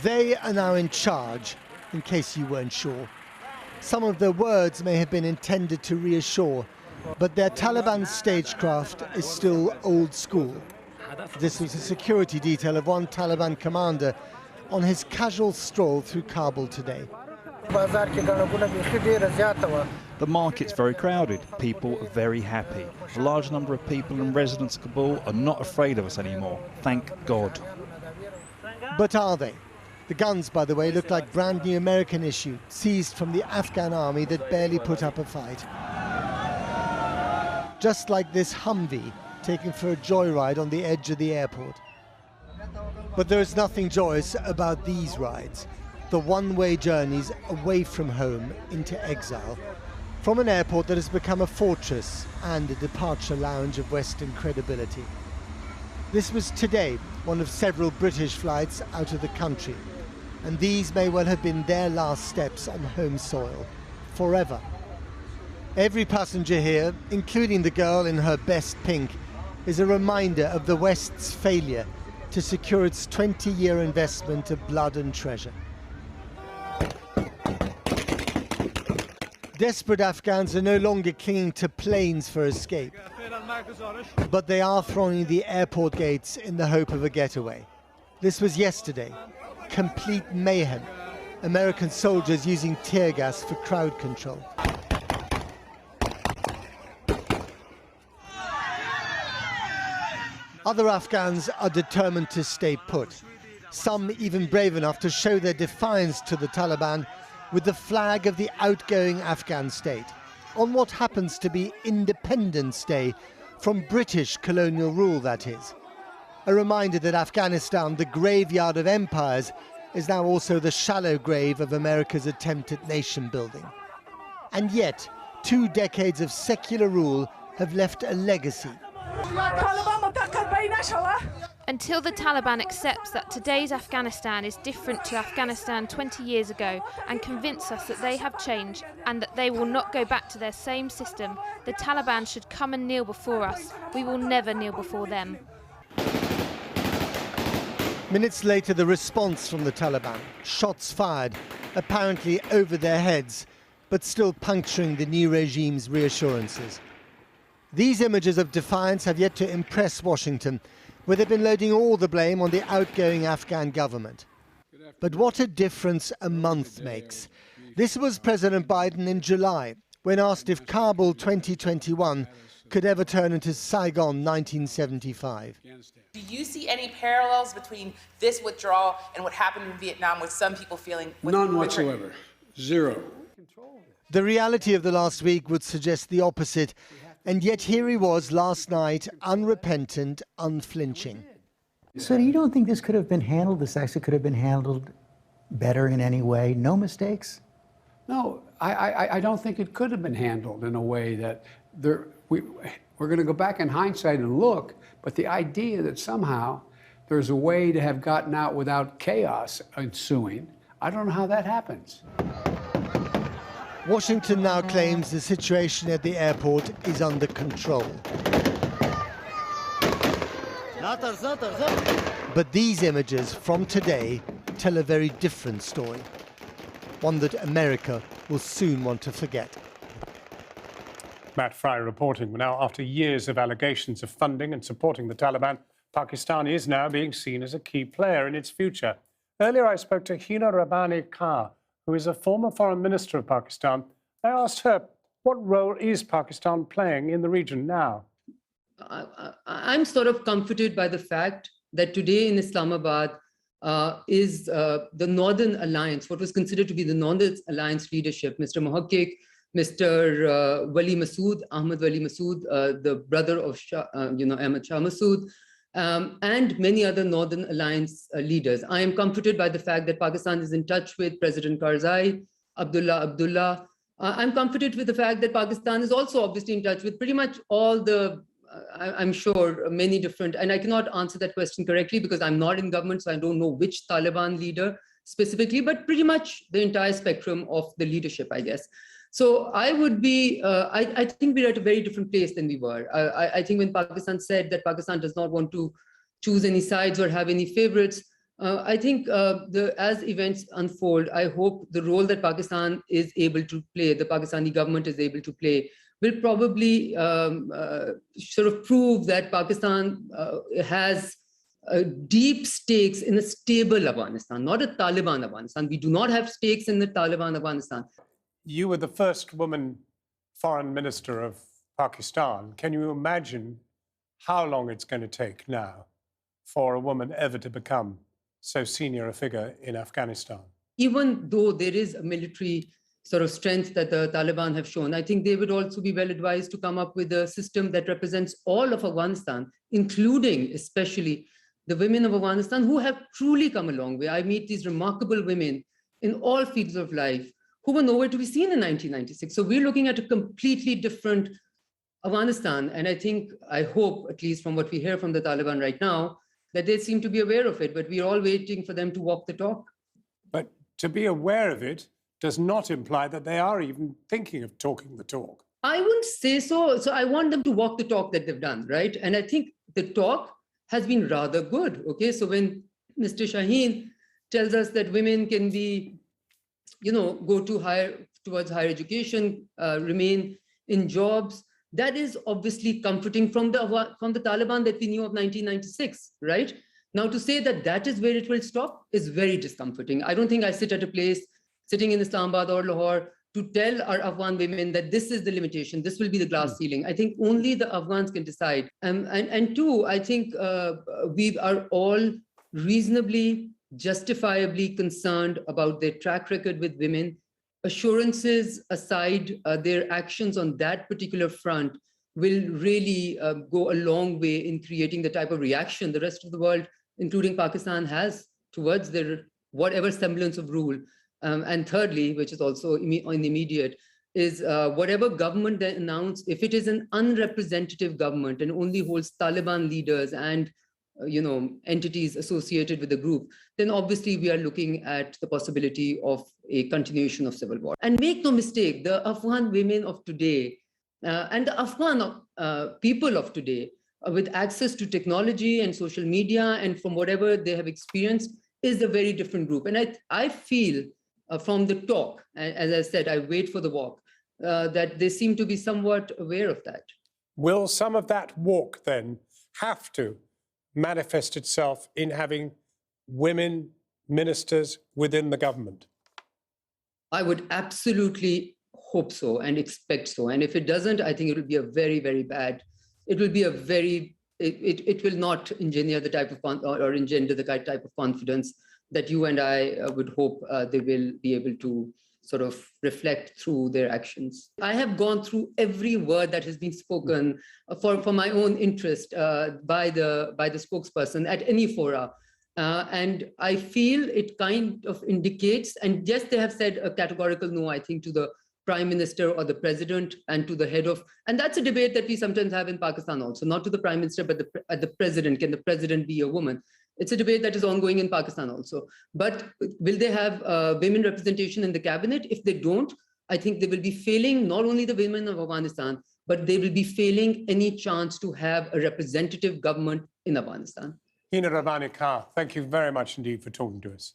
They are now in charge, in case you weren't sure. Some of their words may have been intended to reassure, but their Taliban stagecraft is still old school. This was a security detail of one Taliban commander on his casual stroll through Kabul today. The market's very crowded. People are very happy. A large number of people and residents of Kabul are not afraid of us anymore. Thank God. But are they? The guns, by the way, look like brand new American issue, seized from the Afghan army that barely put up a fight. Just like this Humvee taken for a joyride on the edge of the airport. But there is nothing joyous about these rides, the one-way journeys away from home into exile, from an airport that has become a fortress and a departure lounge of Western credibility. This was today one of several British flights out of the country, and these may well have been their last steps on home soil, forever. Every passenger here, including the girl in her best pink, is a reminder of the West's failure to secure its 20-year investment of blood and treasure. Desperate Afghans are no longer clinging to planes for escape, but they are thronging the airport gates in the hope of a getaway. This was yesterday. Complete mayhem. American soldiers using tear gas for crowd control. Other Afghans are determined to stay put. Some even brave enough to show their defiance to the Taliban with the flag of the outgoing Afghan state, on what happens to be Independence Day from British colonial rule, that is. A reminder that Afghanistan, the graveyard of empires, is now also the shallow grave of America's attempt at nation building. And yet, 2 decades of secular rule have left a legacy. Until the Taliban accepts that today's Afghanistan is different to Afghanistan 20 years ago and convince us that they have changed and that they will not go back to their same system, the Taliban should come and kneel before us. We will never kneel before them. Minutes later, the response from the Taliban. Shots fired, apparently over their heads, but still puncturing the new regime's reassurances. These images of defiance have yet to impress Washington, where they've been loading all the blame on the outgoing Afghan government. But what a difference a month makes. This was President Biden in July, when asked if Kabul 2021 could ever turn into Saigon 1975. Do you see any parallels between this withdrawal and what happened in Vietnam, with some people feeling... None whatsoever. Zero. The reality of the last week would suggest the opposite. And yet here he was last night, unrepentant, unflinching. So you don't think this could have been handled, this actually could have been handled better in any way? No mistakes? No, I don't think it could have been handled in a way that we're going to go back in hindsight and look, but the idea that somehow there's a way to have gotten out without chaos ensuing, I don't know how that happens. Washington now claims the situation at the airport is under control. But these images from today tell a very different story, one that America will soon want to forget. Matt Fry reporting. Now, after years of allegations of funding and supporting the Taliban, Pakistan is now being seen as a key player in its future. Earlier, I spoke to Hina Rabbani Khan, who is a former foreign minister of Pakistan. I asked her, what role is Pakistan playing in the region now? I'm sort of comforted by the fact that today in Islamabad is the Northern Alliance, what was considered to be the Northern Alliance leadership, Mr. Mohaqiq, Mr. Wali Masood, Ahmad Wali Masood, the brother of Ahmad Shah Masood, and many other Northern Alliance leaders. I am comforted by the fact that Pakistan is in touch with President Karzai, Abdullah. I'm comforted with the fact that Pakistan is also obviously in touch with pretty much all the, I'm sure, many different, and I cannot answer that question correctly because I'm not in government, so I don't know which Taliban leader specifically, but pretty much the entire spectrum of the leadership, I guess. So I would be, I think we're at a very different place than we were. I think when Pakistan said that Pakistan does not want to choose any sides or have any favorites, I think as events unfold, I hope the role that Pakistan is able to play, the Pakistani government is able to play, will probably sort of prove that Pakistan has deep stakes in a stable Afghanistan, not a Taliban Afghanistan. We do not have stakes in the Taliban Afghanistan. You were the first woman foreign minister of Pakistan. Can you imagine how long it's going to take now for a woman ever to become so senior a figure in Afghanistan? Even though there is a military sort of strength that the Taliban have shown, I think they would also be well advised to come up with a system that represents all of Afghanistan, including especially the women of Afghanistan who have truly come a long way. I meet these remarkable women in all fields of life who were nowhere to be seen in 1996. So we're looking at a completely different Afghanistan. And I hope, at least from what we hear from the Taliban right now, that they seem to be aware of it, but we're all waiting for them to walk the talk. But to be aware of it does not imply that they are even thinking of talking the talk. I wouldn't say so. So I want them to walk the talk that they've done, right? And I think the talk has been rather good, okay? So when Mr. Shaheen tells us that women can be, go towards higher education, remain in jobs, that is obviously comforting from the Taliban that we knew of 1996, right? Now to say that that is where it will stop is very discomforting. I don't think I sit at a place sitting in Islamabad or Lahore to tell our Afghan women that this is the limitation, this will be the glass ceiling. I think only the Afghans can decide. And two, I think we are all reasonably, justifiably concerned about their track record with women. Assurances aside, their actions on that particular front will really go a long way in creating the type of reaction the rest of the world, including Pakistan, has towards their whatever semblance of rule. And thirdly, which is also immediate, is whatever government they announce, if it is an unrepresentative government and only holds Taliban leaders and entities associated with the group, then obviously we are looking at the possibility of a continuation of civil war. And make no mistake, the Afghan women of today and the Afghan people of today, with access to technology and social media and from whatever they have experienced, is a very different group. And I feel from the talk, as I said, I wait for the walk, that they seem to be somewhat aware of that. Will some of that walk then have to manifest itself in having women ministers within the government? I would absolutely hope so and expect so. And if it doesn't, I think it will be a very, very bad, it will be a very, it will not engender the type of, or engender the type of confidence that you and I would hope they will be able to sort of reflect through their actions. I have gone through every word that has been spoken for my own interest by the spokesperson at any fora. And I feel it kind of indicates, and yes, they have said a categorical no, I think, to the prime minister or the president and to the head of, and that's a debate that we sometimes have in Pakistan also, not to the prime minister, but the president. Can the president be a woman? It's a debate that is ongoing in Pakistan also. But will they have women representation in the cabinet? If they don't, I think they will be failing not only the women of Afghanistan, but they will be failing any chance to have a representative government in Afghanistan. Hina Rabbani Khan, thank you very much indeed for talking to us.